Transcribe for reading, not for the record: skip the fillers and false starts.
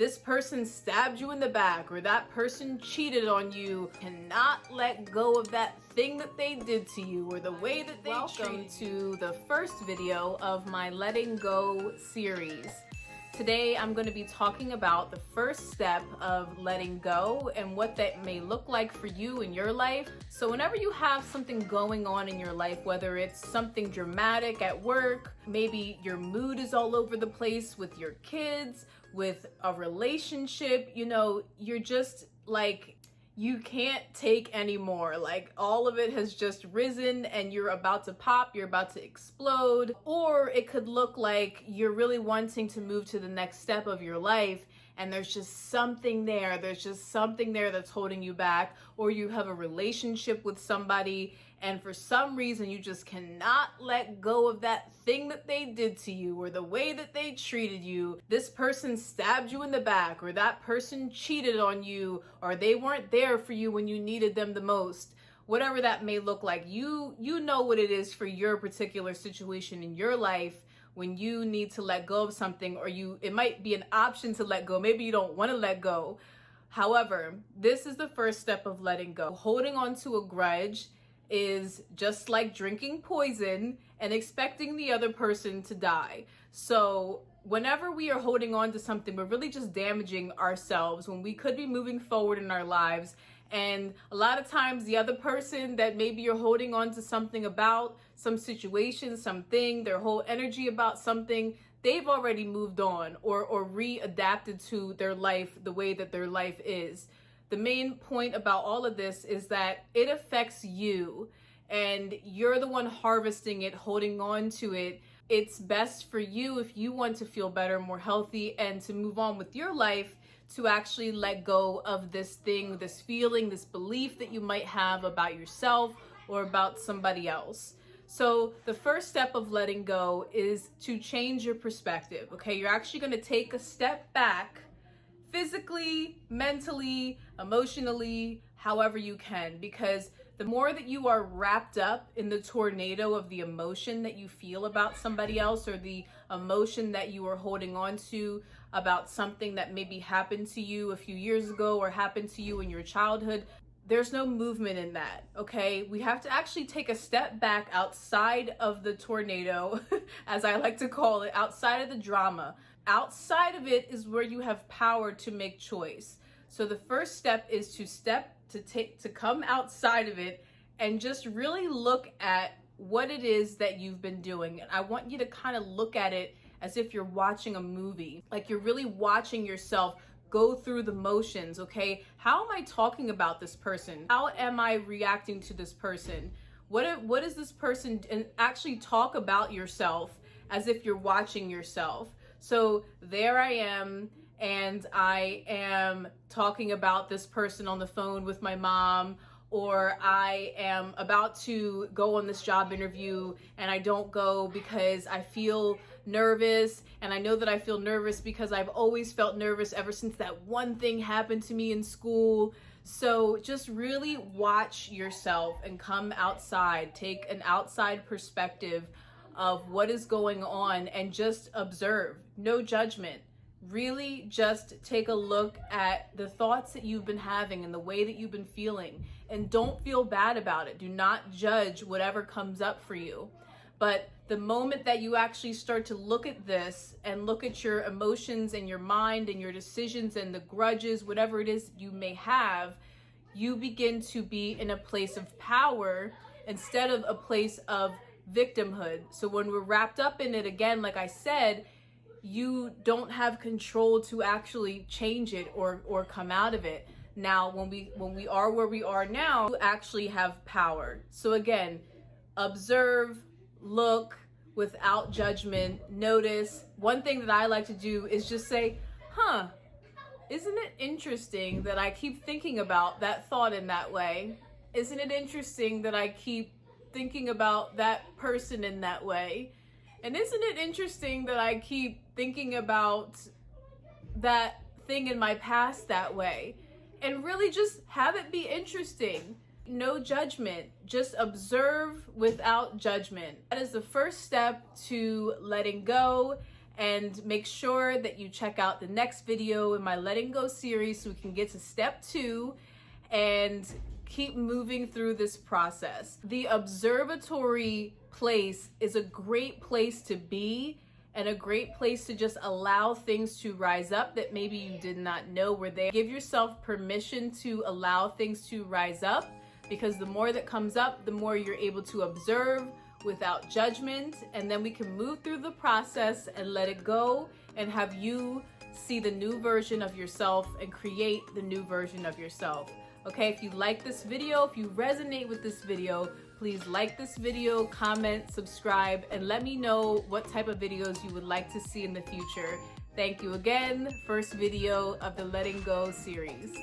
this person stabbed you in the back, or that person cheated on you, cannot let go of that thing that they did to you or the way that they treated you. Welcome to the first video of my Letting Go series. Today I'm going to be talking about the first step of letting go and what that may look like for you in your life. So whenever you have something going on in your life, whether it's something dramatic at work, maybe your mood is all over the place with your kids, with a relationship, you're just like, you can't take anymore. Like all of it has just risen and you're about to pop, you're about to explode. Or it could look like you're really wanting to move to the next step of your life and there's just something there. There's just something there that's holding you back. Or you have a relationship with somebody and for some reason you just cannot let go of that thing that they did to you or the way that they treated you. This person stabbed you in the back, or that person cheated on you, or they weren't there for you when you needed them the most. Whatever that may look like, you know what it is for your particular situation in your life when you need to let go of something, or it might be an option to let go. Maybe you don't want to let go. However, this is the first step of letting go. Holding on to a grudge is just like drinking poison and expecting the other person to die. So whenever we are holding on to something, we're really just damaging ourselves when we could be moving forward in our lives. And a lot of times the other person that maybe you're holding on to something about, some situation, something, their whole energy about something, they've already moved on or readapted to their life the way that their life is. The main point about all of this is that it affects you and you're the one harvesting it, holding on to it. It's best for you if you want to feel better, more healthy, and to move on with your life, to actually let go of this thing, this feeling, this belief that you might have about yourself or about somebody else. So the first step of letting go is to change your perspective, okay? You're actually going to take a step back, physically, mentally, emotionally, however you can, because the more that you are wrapped up in the tornado of the emotion that you feel about somebody else, or the emotion that you are holding on to about something that maybe happened to you a few years ago or happened to you in your childhood, there's no movement in that, okay? We have to actually take a step back outside of the tornado, as I like to call it, outside of the drama. Outside of it is where you have power to make choice. So the first step is to come outside of it and just really look at what it is that you've been doing. And I want you to kind of look at it as if you're watching a movie, like you're really watching yourself go through the motions, okay? How am I talking about this person? How am I reacting to this person? What is this person? And actually talk about yourself as if you're watching yourself. So there I am, and I am talking about this person on the phone with my mom, or I am about to go on this job interview and I don't go because I feel nervous, and I know that I feel nervous because I've always felt nervous ever since that one thing happened to me in school. So just really watch yourself and come outside, take an outside perspective of what is going on and just observe. No judgment. Really just take a look at the thoughts that you've been having and the way that you've been feeling, and don't feel bad about it. Do not judge whatever comes up for you. But the moment that you actually start to look at this and look at your emotions and your mind and your decisions and the grudges, whatever it is you may have, you begin to be in a place of power instead of a place of victimhood. So when we're wrapped up in it, again, like I said, you don't have control to actually change it or come out of it. Now, when we are where we are now, you actually have power. So again, observe, look without judgment, notice. One thing that I like to do is just say, isn't it interesting that I keep thinking about that thought in that way? Isn't it interesting that I keep thinking about that person in that way? And isn't it interesting that I keep thinking about that thing in my past that way? And really just have it be interesting. No judgment. Just observe without judgment. That is the first step to letting go And make sure that you check out the next video in my letting go series so we can get to step 2 and keep moving through this process. The observatory place is a great place to be and a great place to just allow things to rise up that maybe you did not know were there. Give yourself permission to allow things to rise up, because the more that comes up, the more you're able to observe without judgment, and then we can move through the process and let it go and have you see the new version of yourself and create the new version of yourself. Okay, if you like this video, if you resonate with this video, please like this video, comment, subscribe, and let me know what type of videos you would like to see in the future. Thank you again. First video of the Letting Go series.